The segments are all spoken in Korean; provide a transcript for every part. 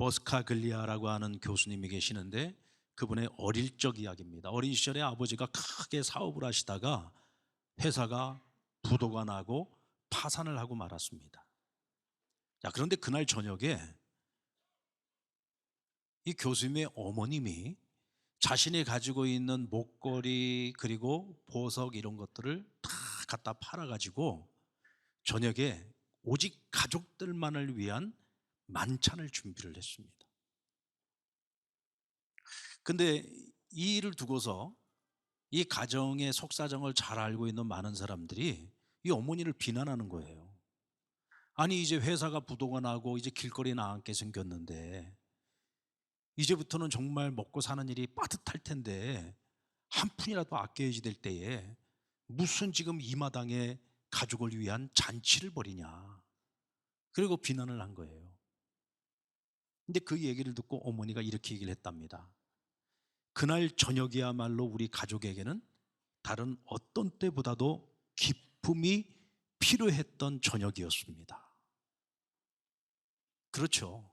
버스카글리아라고 하는 교수님이 계시는데 그분의 어릴 적 이야기입니다. 어린 시절에 아버지가 크게 사업을 하시다가 회사가 부도가 나고 파산을 하고 말았습니다. 자, 그런데 그날 저녁에 이 교수님의 어머님이 자신이 가지고 있는 목걸이 그리고 보석 이런 것들을 다 갖다 팔아가지고 저녁에 오직 가족들만을 위한 만찬을 준비를 했습니다. 근데 이 일을 두고서 이 가정의 속사정을 잘 알고 있는 많은 사람들이 이 어머니를 비난하는 거예요. 아니, 이제 회사가 부도가 나고 이제 길거리에 나앉게 생겼는데 이제부터는 정말 먹고 사는 일이 빠듯할 텐데 한 푼이라도 아껴야지 될 때에 무슨 지금 이 마당에 가족을 위한 잔치를 벌이냐. 그리고 비난을 한 거예요. 근데 그 얘기를 듣고 어머니가 이렇게 얘기를 했답니다. 그날 저녁이야말로 우리 가족에게는 다른 어떤 때보다도 기쁨이 필요했던 저녁이었습니다. 그렇죠.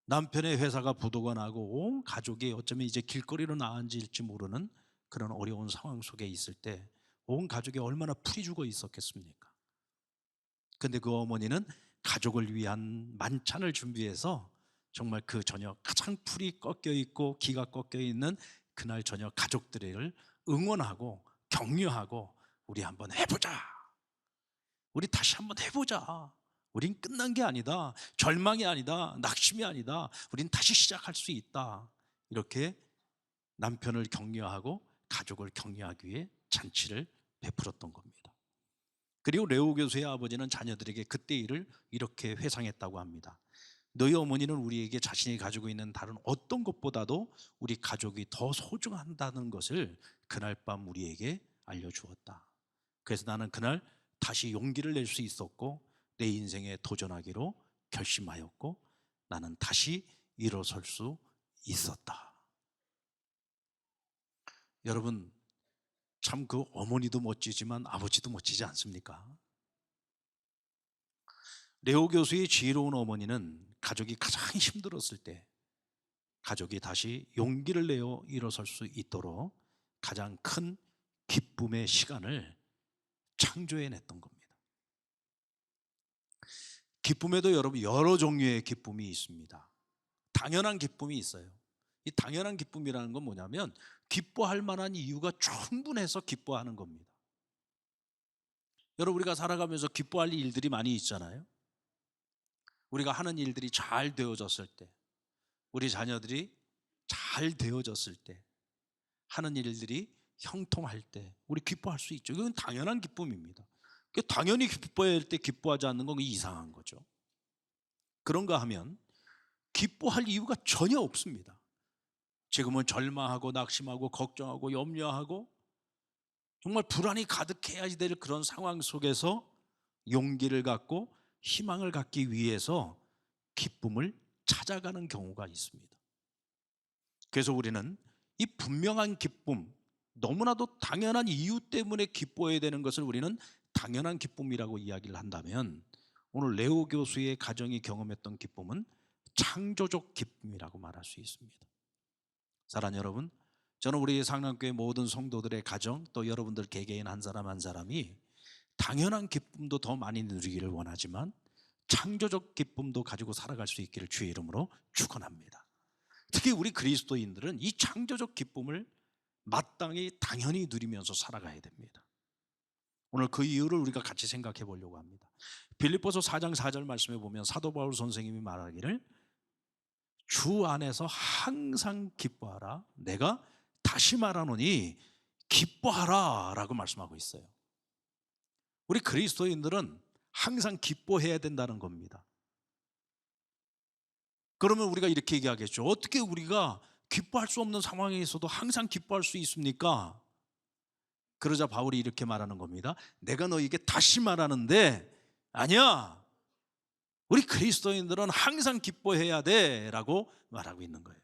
남편의 회사가 부도가 나고 온 가족이 어쩌면 이제 길거리로 나앉을지 모르는 그런 어려운 상황 속에 있을 때 온 가족이 얼마나 풀이 죽어 있었겠습니까? 근데 그 어머니는 가족을 위한 만찬을 준비해서 정말 그 저녁 가장 풀이 꺾여 있고 기가 꺾여 있는 그날 저녁 가족들을 응원하고 격려하고 우리 한번 해보자. 우리 다시 한번 해보자. 우린 끝난 게 아니다. 절망이 아니다. 낙심이 아니다. 우린 다시 시작할 수 있다. 이렇게 남편을 격려하고 가족을 격려하기 위해 잔치를 베풀었던 겁니다. 그리고 레오 교수의 아버지는 자녀들에게 그때 일을 이렇게 회상했다고 합니다. 너희 어머니는 우리에게 자신이 가지고 있는 다른 어떤 것보다도 우리 가족이 더 소중하다는 것을 그날 밤 우리에게 알려주었다. 그래서 나는 그날 다시 용기를 낼 수 있었고 내 인생에 도전하기로 결심하였고 나는 다시 일어설 수 있었다. 여러분, 참 그 어머니도 멋지지만 아버지도 멋지지 않습니까? 레오 교수의 지혜로운 어머니는 가족이 가장 힘들었을 때 가족이 다시 용기를 내어 일어설 수 있도록 가장 큰 기쁨의 시간을 창조해냈던 겁니다. 기쁨에도 여러분 여러 종류의 기쁨이 있습니다. 당연한 기쁨이 있어요. 이 당연한 기쁨이라는 건 뭐냐면 기뻐할 만한 이유가 충분해서 기뻐하는 겁니다. 여러분, 우리가 살아가면서 기뻐할 일들이 많이 있잖아요. 우리가 하는 일들이 잘 되어졌을 때, 우리 자녀들이 잘 되어졌을 때, 하는 일들이 형통할 때 우리 기뻐할 수 있죠. 이건 당연한 기쁨입니다. 당연히 기뻐해야 할 때 기뻐하지 않는 건 이상한 거죠. 그런가 하면 기뻐할 이유가 전혀 없습니다. 지금은 절망하고 낙심하고 걱정하고 염려하고 정말 불안이 가득해야지 될 그런 상황 속에서 용기를 갖고 희망을 갖기 위해서 기쁨을 찾아가는 경우가 있습니다. 그래서 우리는 이 분명한 기쁨, 너무나도 당연한 이유 때문에 기뻐해야 되는 것을 우리는 당연한 기쁨이라고 이야기를 한다면 오늘 레오 교수의 가정이 경험했던 기쁨은 창조적 기쁨이라고 말할 수 있습니다. 사랑하는 여러분, 저는 우리 상남교회 모든 성도들의 가정 또 여러분들 개개인 한 사람 한 사람이 당연한 기쁨도 더 많이 누리기를 원하지만 창조적 기쁨도 가지고 살아갈 수 있기를 주의 이름으로 축원합니다. 특히 우리 그리스도인들은 이 창조적 기쁨을 마땅히 당연히 누리면서 살아가야 됩니다. 오늘 그 이유를 우리가 같이 생각해 보려고 합니다. 빌립보서 4장 4절 말씀에 보면 사도 바울 선생님이 말하기를 주 안에서 항상 기뻐하라. 내가 다시 말하노니 기뻐하라 라고 말씀하고 있어요. 우리 그리스도인들은 항상 기뻐해야 된다는 겁니다. 그러면 우리가 이렇게 얘기하겠죠. 어떻게 우리가 기뻐할 수 없는 상황에 있어도 항상 기뻐할 수 있습니까? 그러자 바울이 이렇게 말하는 겁니다. 내가 너에게 다시 말하는데 아니야. 우리 그리스도인들은 항상 기뻐해야 돼 라고 말하고 있는 거예요.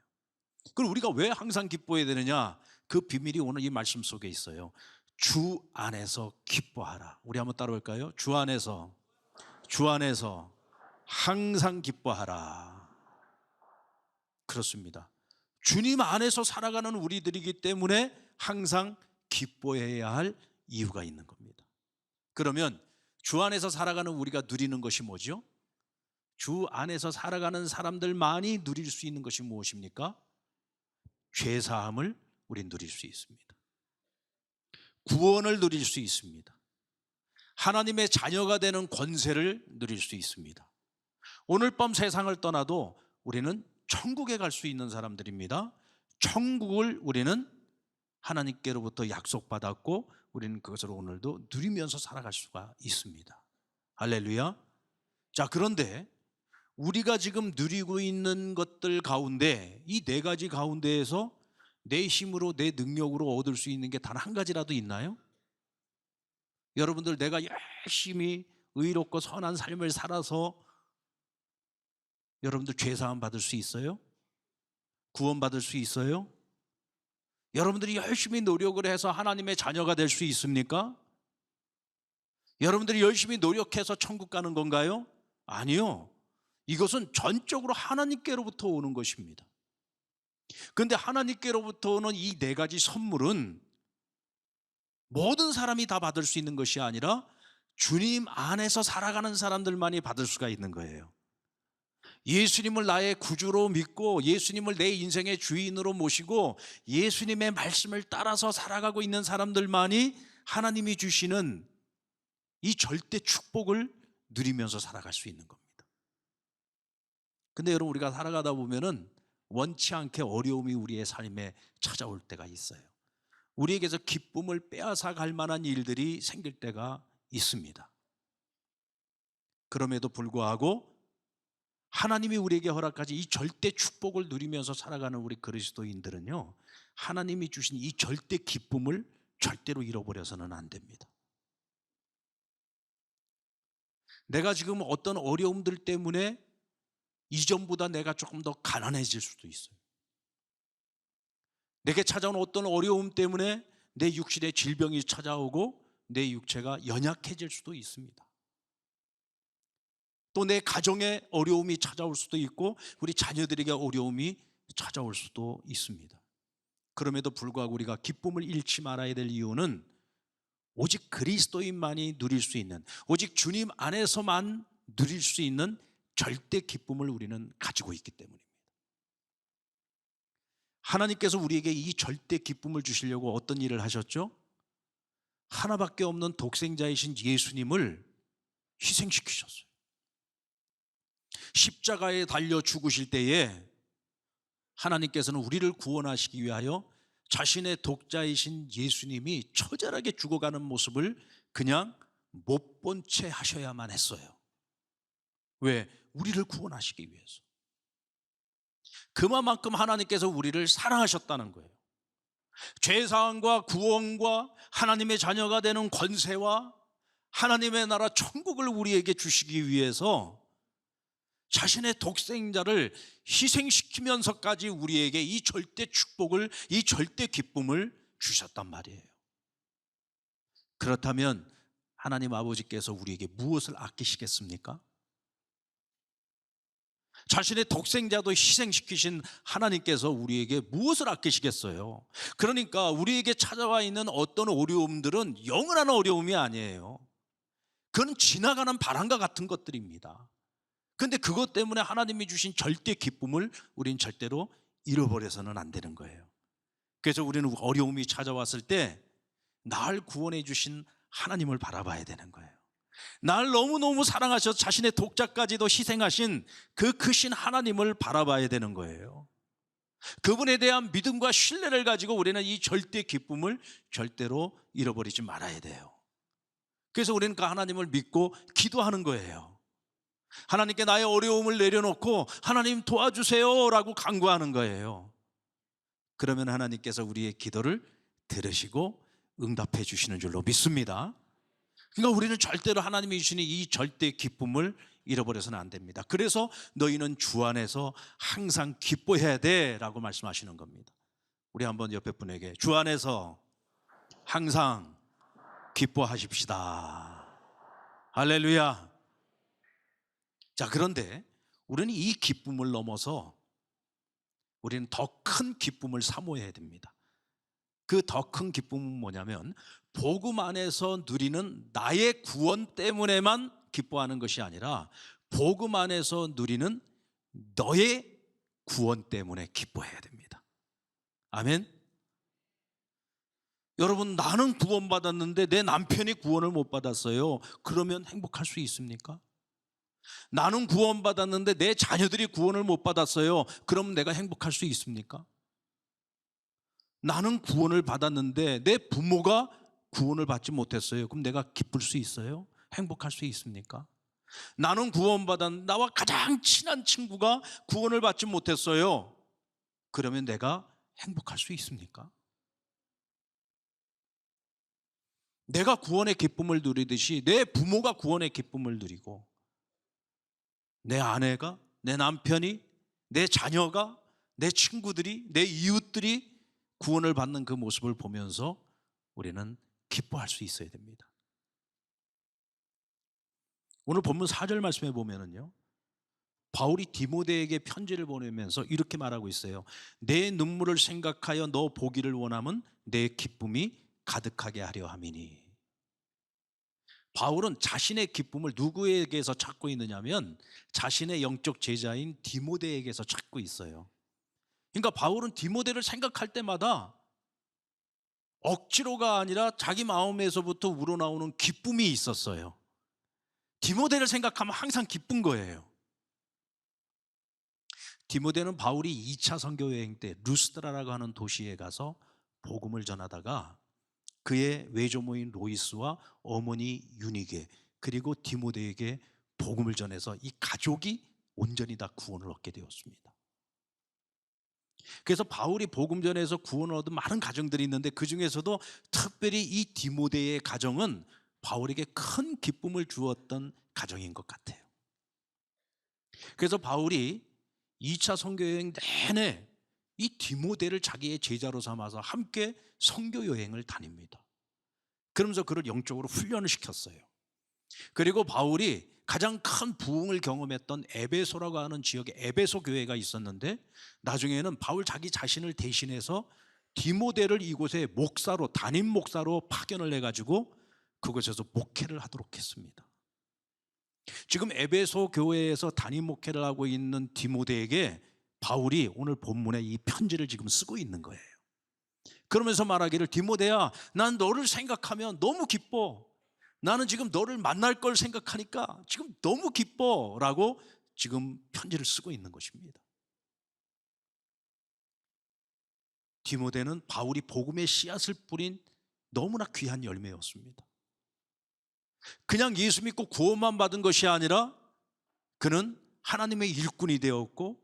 그럼 우리가 왜 항상 기뻐해야 되느냐? 그 비밀이 오늘 이 말씀 속에 있어요. 주 안에서 기뻐하라. 우리 한번 따라볼까요? 주 안에서 항상 기뻐하라. 그렇습니다. 주님 안에서 살아가는 우리들이기 때문에 항상 기뻐해야 할 이유가 있는 겁니다. 그러면 주 안에서 살아가는 우리가 누리는 것이 뭐죠? 주 안에서 살아가는 사람들만이 누릴 수 있는 것이 무엇입니까? 죄사함을 우린 누릴 수 있습니다. 구원을 누릴 수 있습니다. 하나님의 자녀가 되는 권세를 누릴 수 있습니다. 오늘 밤 세상을 떠나도 우리는 천국에 갈 수 있는 사람들입니다. 천국을 우리는 하나님께로부터 약속받았고 우리는 그것을 오늘도 누리면서 살아갈 수가 있습니다. 할렐루야. 자, 그런데 우리가 지금 누리고 있는 것들 가운데 이 네 가지 가운데에서 내 힘으로 내 능력으로 얻을 수 있는 게 단 한 가지라도 있나요? 여러분들, 내가 열심히 의롭고 선한 삶을 살아서 여러분들 죄사함 받을 수 있어요? 구원 받을 수 있어요? 여러분들이 열심히 노력을 해서 하나님의 자녀가 될 수 있습니까? 여러분들이 열심히 노력해서 천국 가는 건가요? 아니요. 이것은 전적으로 하나님께로부터 오는 것입니다. 그런데 하나님께로부터 오는 이 네 가지 선물은 모든 사람이 다 받을 수 있는 것이 아니라 주님 안에서 살아가는 사람들만이 받을 수가 있는 거예요. 예수님을 나의 구주로 믿고 예수님을 내 인생의 주인으로 모시고 예수님의 말씀을 따라서 살아가고 있는 사람들만이 하나님이 주시는 이 절대 축복을 누리면서 살아갈 수 있는 겁니다. 근데 여러분, 우리가 살아가다 보면은 원치 않게 어려움이 우리의 삶에 찾아올 때가 있어요. 우리에게서 기쁨을 빼앗아 갈 만한 일들이 생길 때가 있습니다. 그럼에도 불구하고 하나님이 우리에게 허락하신 이 절대 축복을 누리면서 살아가는 우리 그리스도인들은요, 하나님이 주신 이 절대 기쁨을 절대로 잃어버려서는 안 됩니다. 내가 지금 어떤 어려움들 때문에 이전보다 내가 조금 더 가난해질 수도 있어요. 내게 찾아온 어떤 어려움 때문에 내 육신에 질병이 찾아오고 내 육체가 연약해질 수도 있습니다. 또 내 가정에 어려움이 찾아올 수도 있고 우리 자녀들에게 어려움이 찾아올 수도 있습니다. 그럼에도 불구하고 우리가 기쁨을 잃지 말아야 될 이유는 오직 그리스도인만이 누릴 수 있는, 오직 주님 안에서만 누릴 수 있는 절대 기쁨을 우리는 가지고 있기 때문입니다. 하나님께서 우리에게 이 절대 기쁨을 주시려고 어떤 일을 하셨죠? 하나밖에 없는 독생자이신 예수님을 희생시키셨어요. 십자가에 달려 죽으실 때에 하나님께서는 우리를 구원하시기 위하여 자신의 독자이신 예수님이 처절하게 죽어가는 모습을 그냥 못 본 채 하셔야만 했어요. 왜? 우리를 구원하시기 위해서. 그만큼 하나님께서 우리를 사랑하셨다는 거예요. 죄사함과 구원과 하나님의 자녀가 되는 권세와 하나님의 나라 천국을 우리에게 주시기 위해서 자신의 독생자를 희생시키면서까지 우리에게 이 절대 축복을, 이 절대 기쁨을 주셨단 말이에요. 그렇다면 하나님 아버지께서 우리에게 무엇을 아끼시겠습니까? 자신의 독생자도 희생시키신 하나님께서 우리에게 무엇을 아끼시겠어요? 그러니까 우리에게 찾아와 있는 어떤 어려움들은 영원한 어려움이 아니에요. 그건 지나가는 바람과 같은 것들입니다. 그런데 그것 때문에 하나님이 주신 절대 기쁨을 우린 절대로 잃어버려서는 안 되는 거예요. 그래서 우리는 어려움이 찾아왔을 때 날 구원해 주신 하나님을 바라봐야 되는 거예요. 날 너무너무 사랑하셔서 자신의 독자까지도 희생하신 그 크신 하나님을 바라봐야 되는 거예요. 그분에 대한 믿음과 신뢰를 가지고 우리는 이 절대 기쁨을 절대로 잃어버리지 말아야 돼요. 그래서 우리는 그 하나님을 믿고 기도하는 거예요. 하나님께 나의 어려움을 내려놓고 하나님 도와주세요 라고 간구하는 거예요. 그러면 하나님께서 우리의 기도를 들으시고 응답해 주시는 줄로 믿습니다. 그러니까 우리는 절대로 하나님이 주시는 이 절대 기쁨을 잃어버려서는 안 됩니다. 그래서 너희는 주 안에서 항상 기뻐해야 돼 라고 말씀하시는 겁니다. 우리 한번 옆에 분에게 주 안에서 항상 기뻐하십시다. 할렐루야. 자, 그런데 우리는 이 기쁨을 넘어서 우리는 더 큰 기쁨을 사모해야 됩니다. 그 더 큰 기쁨은 뭐냐면 복음 안에서 누리는 나의 구원 때문에만 기뻐하는 것이 아니라 복음 안에서 누리는 너의 구원 때문에 기뻐해야 됩니다. 아멘. 여러분, 나는 구원받았는데 내 남편이 구원을 못 받았어요. 그러면 행복할 수 있습니까? 나는 구원받았는데 내 자녀들이 구원을 못 받았어요. 그럼 내가 행복할 수 있습니까? 나는 구원을 받았는데 내 부모가 구원을 받지 못했어요. 그럼 내가 기쁠 수 있어요? 행복할 수 있습니까? 나는 구원받았는데 나와 가장 친한 친구가 구원을 받지 못했어요. 그러면 내가 행복할 수 있습니까? 내가 구원의 기쁨을 누리듯이 내 부모가 구원의 기쁨을 누리고 내 아내가, 내 남편이, 내 자녀가, 내 친구들이, 내 이웃들이 구원을 받는 그 모습을 보면서 우리는 기뻐할 수 있어야 됩니다. 오늘 본문 4절 말씀에 보면은요, 바울이 디모데에게 편지를 보내면서 이렇게 말하고 있어요. 내 눈물을 생각하여 너 보기를 원함은 내 기쁨이 가득하게 하려 함이니. 바울은 자신의 기쁨을 누구에게서 찾고 있느냐면 자신의 영적 제자인 디모데에게서 찾고 있어요. 그러니까 바울은 디모데를 생각할 때마다 억지로가 아니라 자기 마음에서부터 우러나오는 기쁨이 있었어요. 디모데를 생각하면 항상 기쁜 거예요. 디모데는 바울이 2차 선교 여행 때 루스드라라고 하는 도시에 가서 복음을 전하다가 그의 외조모인 로이스와 어머니 유니게 그리고 디모데에게 복음을 전해서 이 가족이 온전히 다 구원을 얻게 되었습니다. 그래서 바울이 복음 전해서 구원을 얻은 많은 가정들이 있는데 그 중에서도 특별히 이 디모데의 가정은 바울에게 큰 기쁨을 주었던 가정인 것 같아요. 그래서 바울이 2차 선교여행 내내 이 디모데를 자기의 제자로 삼아서 함께 선교여행을 다닙니다. 그러면서 그를 영적으로 훈련을 시켰어요. 그리고 바울이 가장 큰 부흥을 경험했던 에베소라고 하는 지역에 에베소 교회가 있었는데 나중에는 바울 자기 자신을 대신해서 디모데를 이곳에 목사로 담임 목사로 파견을 해가지고 그곳에서 목회를 하도록 했습니다. 지금 에베소 교회에서 담임 목회를 하고 있는 디모데에게 바울이 오늘 본문에 이 편지를 지금 쓰고 있는 거예요. 그러면서 말하기를 디모데야, 난 너를 생각하면 너무 기뻐. 나는 지금 너를 만날 걸 생각하니까 지금 너무 기뻐 라고 지금 편지를 쓰고 있는 것입니다. 디모데는 바울이 복음의 씨앗을 뿌린 너무나 귀한 열매였습니다. 그냥 예수 믿고 구원만 받은 것이 아니라 그는 하나님의 일꾼이 되었고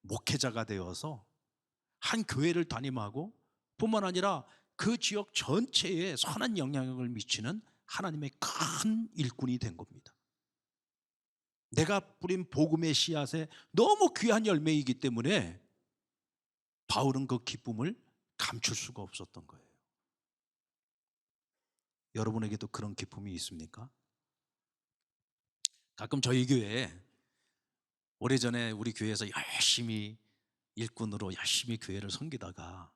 목회자가 되어서 한 교회를 담임하고 뿐만 아니라 그 지역 전체에 선한 영향력을 미치는 하나님의 큰 일꾼이 된 겁니다. 내가 뿌린 복음의 씨앗에 너무 귀한 열매이기 때문에 바울은 그 기쁨을 감출 수가 없었던 거예요. 여러분에게도 그런 기쁨이 있습니까? 가끔 저희 교회에 오래전에 우리 교회에서 열심히 일꾼으로 열심히 교회를 섬기다가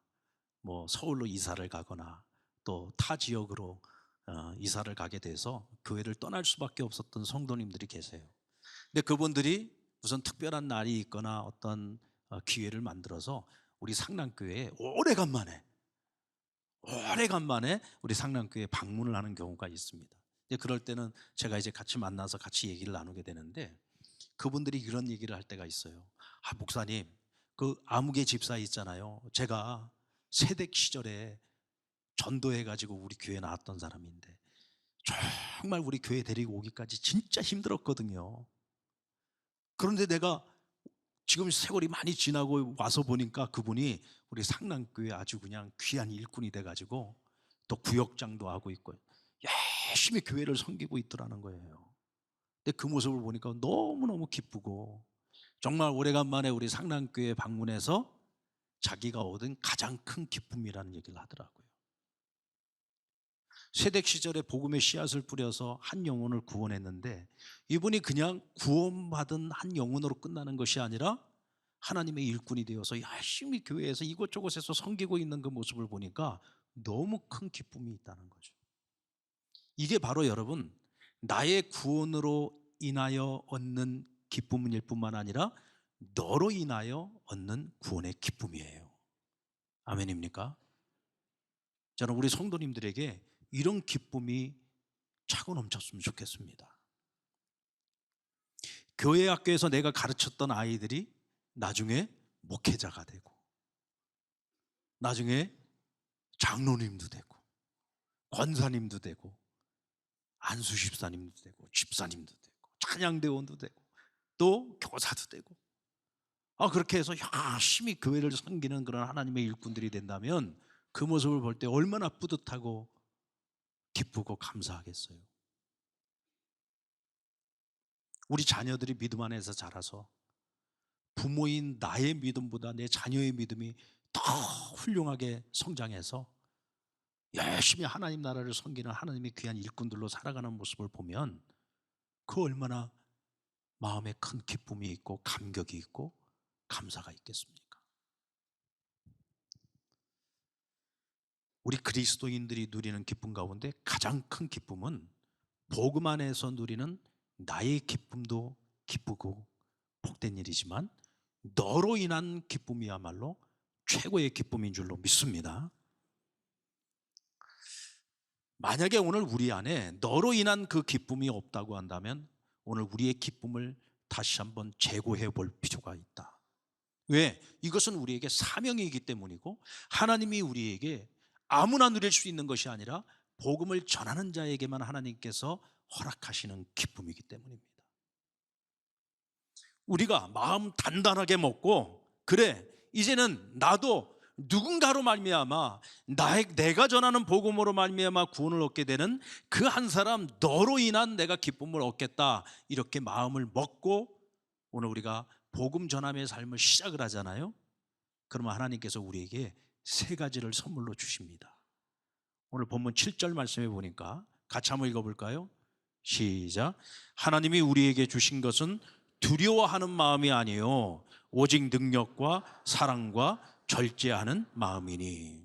뭐 서울로 이사를 가거나 또 타 지역으로 이사를 가게 돼서 교회를 떠날 수밖에 없었던 성도님들이 계세요. 근데 그분들이 무슨 특별한 날이 있거나 어떤 기회를 만들어서 우리 상남교회에 오래간만에 우리 상남교회에 방문을 하는 경우가 있습니다. 그럴 때는 제가 이제 같이 만나서 같이 얘기를 나누게 되는데 그분들이 이런 얘기를 할 때가 있어요. 아, 목사님, 그 아무개 집사 있잖아요. 제가 세댁 시절에 전도해가지고 우리 교회 나왔던 사람인데 정말 우리 교회 데리고 오기까지 진짜 힘들었거든요. 그런데 내가 지금 세월이 많이 지나고 와서 보니까 그분이 우리 상남교회 아주 그냥 귀한 일꾼이 돼가지고 또 구역장도 하고 있고 열심히 교회를 섬기고 있더라는 거예요. 근데 그 모습을 보니까 너무너무 기쁘고 정말 오래간만에 우리 상남교회 방문해서 자기가 얻은 가장 큰 기쁨이라는 얘기를 하더라고요. 세댁 시절에 복음의 씨앗을 뿌려서 한 영혼을 구원했는데, 이분이 그냥 구원받은 한 영혼으로 끝나는 것이 아니라 하나님의 일꾼이 되어서 열심히 교회에서 이곳저곳에서 섬기고 있는 그 모습을 보니까 너무 큰 기쁨이 있다는 거죠. 이게 바로 여러분, 나의 구원으로 인하여 얻는 기쁨일 뿐만 아니라 너로 인하여 얻는 구원의 기쁨이에요. 아멘입니까? 저는 우리 성도님들에게 이런 기쁨이 차고 넘쳤으면 좋겠습니다. 교회 학교에서 내가 가르쳤던 아이들이 나중에 목회자가 되고, 나중에 장로님도 되고, 권사님도 되고, 안수집사님도 되고, 집사님도 되고, 찬양대원도 되고, 또 교사도 되고, 그렇게 해서 열심히 교회를 섬기는 그런 하나님의 일꾼들이 된다면 그 모습을 볼 때 얼마나 뿌듯하고 기쁘고 감사하겠어요. 우리 자녀들이 믿음 안에서 자라서 부모인 나의 믿음보다 내 자녀의 믿음이 더 훌륭하게 성장해서 열심히 하나님 나라를 섬기는 하나님의 귀한 일꾼들로 살아가는 모습을 보면 그 얼마나 마음에 큰 기쁨이 있고 감격이 있고 감사가 있겠습니까? 우리 그리스도인들이 누리는 기쁨 가운데 가장 큰 기쁨은 복음 안에서 누리는 나의 기쁨도 기쁘고 복된 일이지만 너로 인한 기쁨이야말로 최고의 기쁨인 줄로 믿습니다. 만약에 오늘 우리 안에 너로 인한 그 기쁨이 없다고 한다면 오늘 우리의 기쁨을 다시 한번 재고해 볼 필요가 있다. 왜? 이것은 우리에게 사명이기 때문이고, 하나님이 우리에게 아무나 누릴 수 있는 것이 아니라 복음을 전하는 자에게만 하나님께서 허락하시는 기쁨이기 때문입니다. 우리가 마음 단단하게 먹고, 그래 이제는 나도 누군가로 말미암아 내가 전하는 복음으로 말미암아 구원을 얻게 되는 그 한 사람 너로 인한 내가 기쁨을 얻겠다, 이렇게 마음을 먹고 오늘 우리가 복음 전함의 삶을 시작을 하잖아요. 그러면 하나님께서 우리에게 세 가지를 선물로 주십니다. 오늘 본문 7절 말씀해 보니까 같이 한번 읽어볼까요? 시작. 하나님이 우리에게 주신 것은 두려워하는 마음이 아니요 오직 능력과 사랑과 절제하는 마음이니.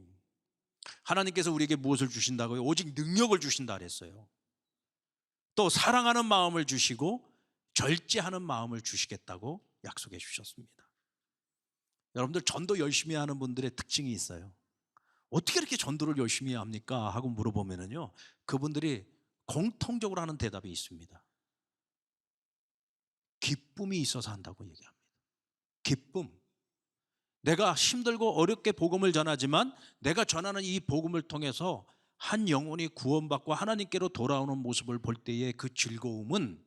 하나님께서 우리에게 무엇을 주신다고요? 오직 능력을 주신다 그랬어요. 또 사랑하는 마음을 주시고 절제하는 마음을 주시겠다고 약속해 주셨습니다. 여러분들 전도 열심히 하는 분들의 특징이 있어요. 어떻게 이렇게 전도를 열심히 합니까? 하고 물어보면요, 그분들이 공통적으로 하는 대답이 있습니다. 기쁨이 있어서 한다고 얘기합니다. 기쁨. 내가 힘들고 어렵게 복음을 전하지만 내가 전하는 이 복음을 통해서 한 영혼이 구원받고 하나님께로 돌아오는 모습을 볼 때의 그 즐거움은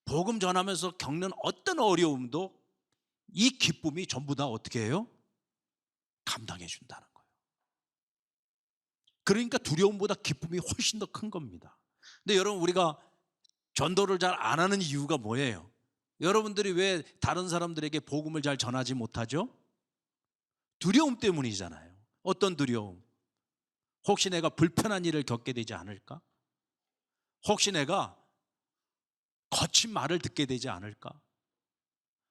복음 전하면서 겪는 어떤 어려움도 이 기쁨이 전부 다 어떻게 해요? 감당해 준다는 거예요. 그러니까 두려움보다 기쁨이 훨씬 더 큰 겁니다. 근데 여러분, 우리가 전도를 잘 안 하는 이유가 뭐예요? 여러분들이 왜 다른 사람들에게 복음을 잘 전하지 못하죠? 두려움 때문이잖아요. 어떤 두려움? 혹시 내가 불편한 일을 겪게 되지 않을까? 혹시 내가 거친 말을 듣게 되지 않을까?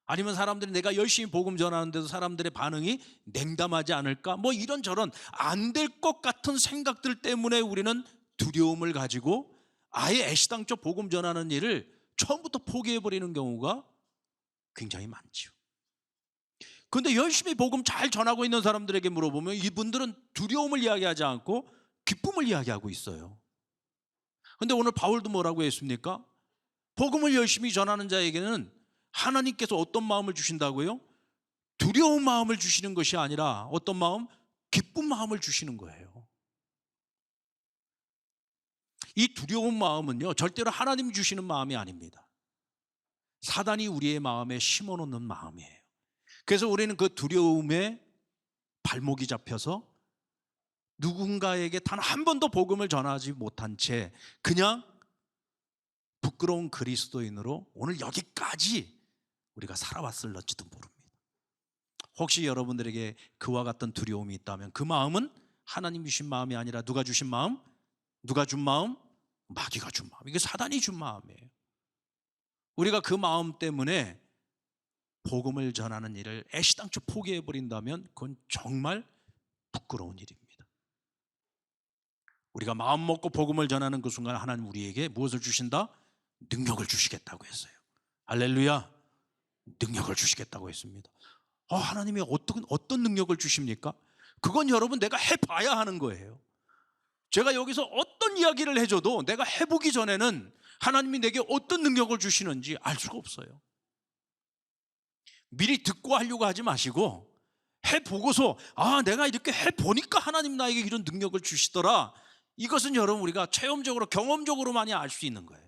아니면 사람들이 내가 열심히 복음 전하는데도 사람들의 반응이 냉담하지 않을까? 뭐 이런저런 안 될 것 같은 생각들 때문에 우리는 두려움을 가지고 아예 애시당초 복음 전하는 일을 처음부터 포기해버리는 경우가 굉장히 많죠. 그런데 열심히 복음 잘 전하고 있는 사람들에게 물어보면 이분들은 두려움을 이야기하지 않고 기쁨을 이야기하고 있어요. 그런데 오늘 바울도 뭐라고 했습니까? 복음을 열심히 전하는 자에게는 하나님께서 어떤 마음을 주신다고요? 두려운 마음을 주시는 것이 아니라 어떤 마음? 기쁜 마음을 주시는 거예요. 이 두려운 마음은요, 절대로 하나님이 주시는 마음이 아닙니다. 사단이 우리의 마음에 심어놓는 마음이에요. 그래서 우리는 그 두려움에 발목이 잡혀서 누군가에게 단 한 번도 복음을 전하지 못한 채 그냥 부끄러운 그리스도인으로 오늘 여기까지 우리가 살아왔을지도 모릅니다. 혹시 여러분들에게 그와 같은 두려움이 있다면 그 마음은 하나님 주신 마음이 아니라 누가 주신 마음? 누가 준 마음? 마귀가 준 마음. 이게 사단이 준 마음이에요. 우리가 그 마음 때문에 복음을 전하는 일을 애시당초 포기해버린다면 그건 정말 부끄러운 일입니다. 우리가 마음 먹고 복음을 전하는 그 순간 하나님 우리에게 무엇을 주신다? 능력을 주시겠다고 했어요. 할렐루야. 능력을 주시겠다고 했습니다. 하나님이 어떤 능력을 주십니까? 그건 여러분 내가 해봐야 하는 거예요. 제가 여기서 어떤 이야기를 해줘도 내가 해보기 전에는 하나님이 내게 어떤 능력을 주시는지 알 수가 없어요. 미리 듣고 하려고 하지 마시고 해보고서 내가 이렇게 해보니까 하나님 나에게 이런 능력을 주시더라. 이것은 여러분 우리가 체험적으로 경험적으로만이 알 수 있는 거예요.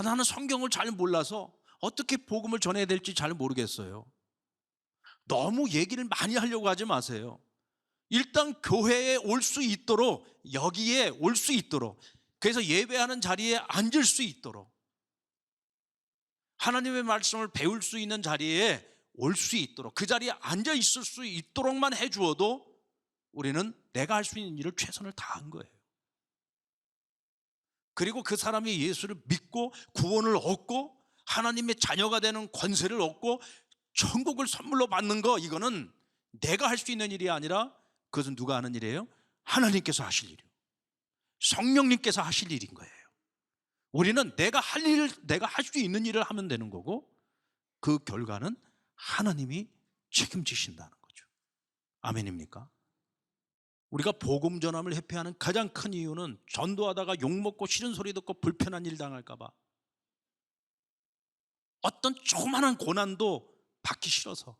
나는 성경을 잘 몰라서 어떻게 복음을 전해야 될지 잘 모르겠어요. 너무 얘기를 많이 하려고 하지 마세요. 일단 교회에 올 수 있도록, 여기에 올 수 있도록, 그래서 예배하는 자리에 앉을 수 있도록, 하나님의 말씀을 배울 수 있는 자리에 올 수 있도록, 그 자리에 앉아 있을 수 있도록만 해주어도 우리는 내가 할 수 있는 일을 최선을 다한 거예요. 그리고 그 사람이 예수를 믿고 구원을 얻고 하나님의 자녀가 되는 권세를 얻고 천국을 선물로 받는 거, 이거는 내가 할 수 있는 일이 아니라 그것은 누가 하는 일이에요? 하나님께서 하실 일이에요. 성령님께서 하실 일인 거예요. 우리는 내가 할 수 있는 일을 하면 되는 거고 그 결과는 하나님이 책임지신다는 거죠. 아멘입니까? 우리가 복음 전함을 회피하는 가장 큰 이유는 전도하다가 욕먹고 싫은 소리 듣고 불편한 일 당할까 봐, 어떤 조그마한 고난도 받기 싫어서.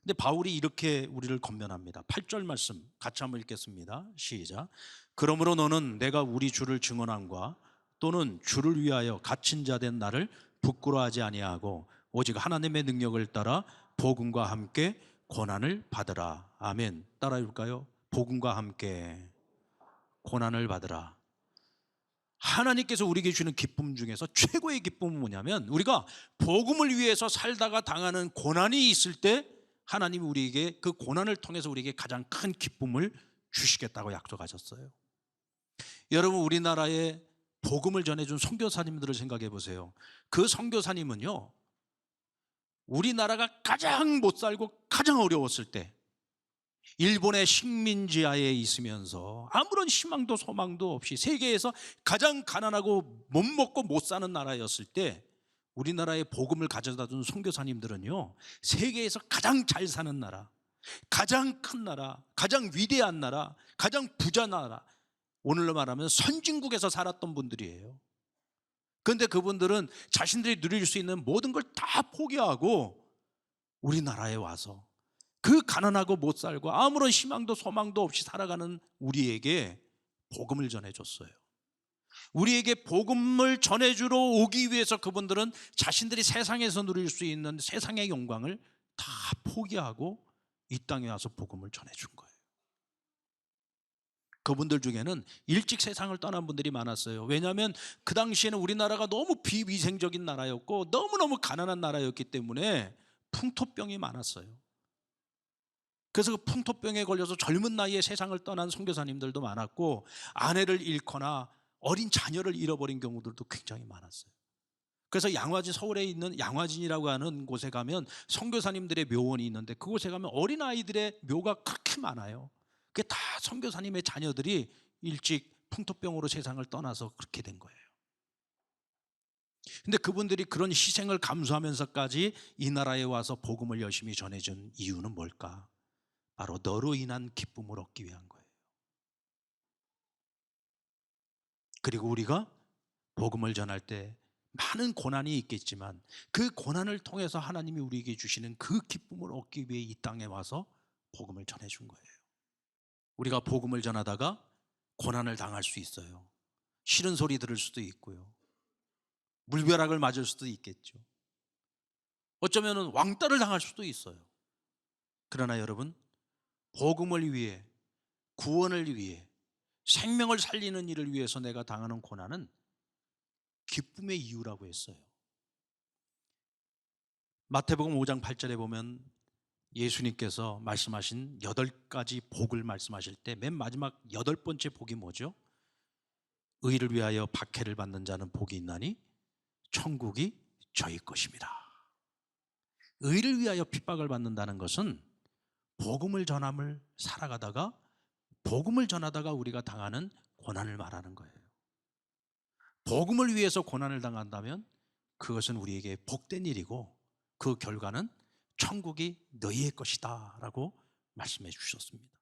근데 바울이 이렇게 우리를 권면합니다. 8절 말씀 같이 한번 읽겠습니다. 시작. 그러므로 너는 내가 우리 주를 증언함과 또는 주를 위하여 갇힌 자 된 나를 부끄러워하지 아니하고 오직 하나님의 능력을 따라 복음과 함께 고난을 받으라. 아멘. 따라해 볼까요? 복음과 함께 고난을 받으라. 하나님께서 우리에게 주는 기쁨 중에서 최고의 기쁨은 뭐냐면, 우리가 복음을 위해서 살다가 당하는 고난이 있을 때 하나님이 우리에게 그 고난을 통해서 우리에게 가장 큰 기쁨을 주시겠다고 약속하셨어요. 여러분, 우리나라에 복음을 전해준 선교사님들을 생각해 보세요. 그 선교사님은요, 우리나라가 가장 못 살고 가장 어려웠을 때 일본의 식민지하에 있으면서 아무런 희망도 소망도 없이 세계에서 가장 가난하고 못 먹고 못 사는 나라였을 때 우리나라에 복음을 가져다 준 선교사님들은요, 세계에서 가장 잘 사는 나라, 가장 큰 나라, 가장 위대한 나라, 가장 부자 나라, 오늘로 말하면 선진국에서 살았던 분들이에요. 그런데 그분들은 자신들이 누릴 수 있는 모든 걸 다 포기하고 우리나라에 와서 그 가난하고 못 살고 아무런 희망도 소망도 없이 살아가는 우리에게 복음을 전해줬어요. 우리에게 복음을 전해주러 오기 위해서 그분들은 자신들이 세상에서 누릴 수 있는 세상의 영광을 다 포기하고 이 땅에 와서 복음을 전해준 거예요. 그분들 중에는 일찍 세상을 떠난 분들이 많았어요. 왜냐하면 그 당시에는 우리나라가 너무 비위생적인 나라였고 너무너무 가난한 나라였기 때문에 풍토병이 많았어요. 그래서 그 풍토병에 걸려서 젊은 나이에 세상을 떠난 선교사님들도 많았고, 아내를 잃거나 어린 자녀를 잃어버린 경우들도 굉장히 많았어요. 그래서 양화진, 서울에 있는 양화진이라고 하는 곳에 가면 선교사님들의 묘원이 있는데 그곳에 가면 어린아이들의 묘가 그렇게 많아요. 그게 다 선교사님의 자녀들이 일찍 풍토병으로 세상을 떠나서 그렇게 된 거예요. 근데 그분들이 그런 희생을 감수하면서까지 이 나라에 와서 복음을 열심히 전해준 이유는 뭘까? 바로 너로 인한 기쁨을 얻기 위한 거예요. 그리고 우리가 복음을 전할 때 많은 고난이 있겠지만 그 고난을 통해서 하나님이 우리에게 주시는 그 기쁨을 얻기 위해 이 땅에 와서 복음을 전해준 거예요. 우리가 복음을 전하다가 고난을 당할 수 있어요. 싫은 소리 들을 수도 있고요. 물벼락을 맞을 수도 있겠죠. 어쩌면 왕따를 당할 수도 있어요. 그러나 여러분, 복음을 위해, 구원을 위해, 생명을 살리는 일을 위해서 내가 당하는 고난은 기쁨의 이유라고 했어요. 마태복음 5장 8절에 보면 예수님께서 말씀하신 8가지 복을 말씀하실 때 맨 마지막 8번째 복이 뭐죠? 의를 위하여 박해를 받는 자는 복이 있나니 천국이 저희 것입니다. 의를 위하여 핍박을 받는다는 것은 복음을 전함을 살아가다가 복음을 전하다가 우리가 당하는 고난을 말하는 거예요. 복음을 위해서 고난을 당한다면 그것은 우리에게 복된 일이고 그 결과는 천국이 너희의 것이다 라고 말씀해 주셨습니다.